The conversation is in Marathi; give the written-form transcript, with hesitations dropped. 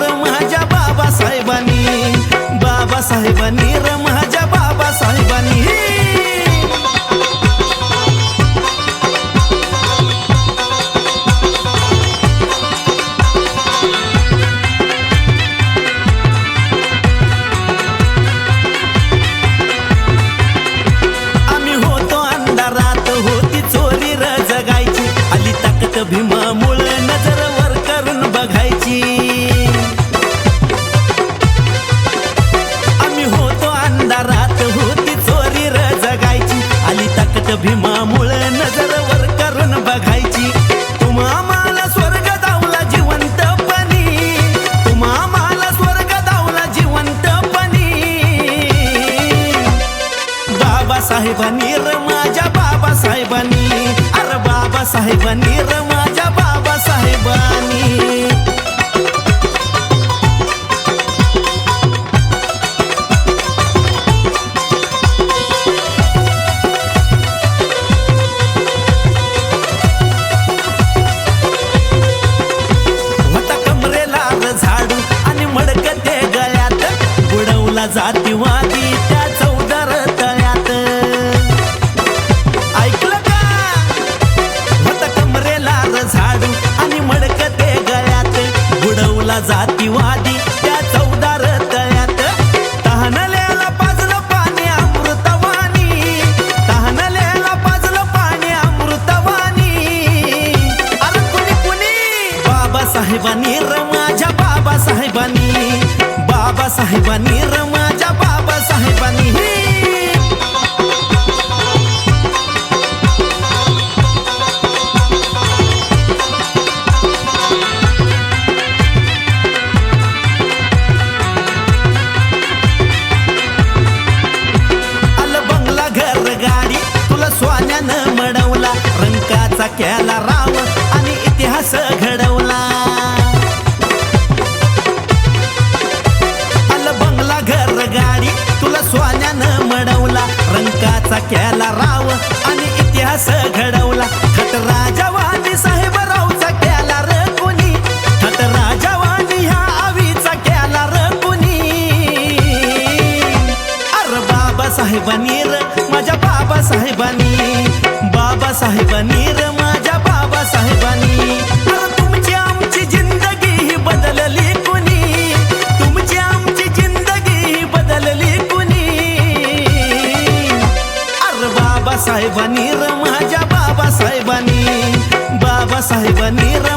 र माझ्या बाबासाहेबांनी, बाबासाहेबांनी र माझ्या बाबासाहेबांनी। भीमामुळे नजर वर करून बघायची, आम्ही होतो अंधारात होती चोरी र जगायची, आली ताकद भीमामुळे नजर वर करून बघायची। तुम्हा आम्हाला स्वर्ग दावला जिवंतपणी, तुम्हा आम्हाला स्वर्ग दावला जिवंतपणी। बाबासाहेबांनी र माझ्या बाबासाहेबांनी, अरे बाबासाहेबांनी र माझ्या बाबासाहेबांनी। होता कमरेला झाडू आणि मडकं ते गळ्यात, बुडवला जातीवादी त्या चौदार तळ्यात। ऐकलं का? होता कमरेला झाडू आणि मडकं ते गळ्यात, बुडवला जातीवादी त्या चौदार तळ्यात। तहानलेला पाजलं पाणी अमृतवाणी, तहानलेला पाजलं पाणी अमृतवाणी। अरे कुणी कुणी? बाबासाहेबांनी र माझ्या बाबासाहेबांनी, बाबासाहेबांनी र माझ्या बाबासाहेबांनी। सोन्यानं मडवला, रंकाचा केला राव आणि इतिहास घडवला। आल बंगला घर गाडी तुला सोन्यानं मडवला, रंकाचा केला राव आणि इतिहास घडवला। खटराजावानी साहेबरावचा केला र कुणी, खटराजावानी ह्या आवीचा केला र कुणी। अरे बाबासाहेबांनी र माझ्या बाबासाहेबांनी, बाबासाहेबांनी र माझ्या बाबासाहेबांनी। अरे तुमची आमची जिंदगी ही बदलली कुणी, तुमची आमची जिंदगी ही बदलली कुणी। अरे बाबासाहेबांनी र माझ्या बाबासाहेबांनी, बाबासाहेबांनी र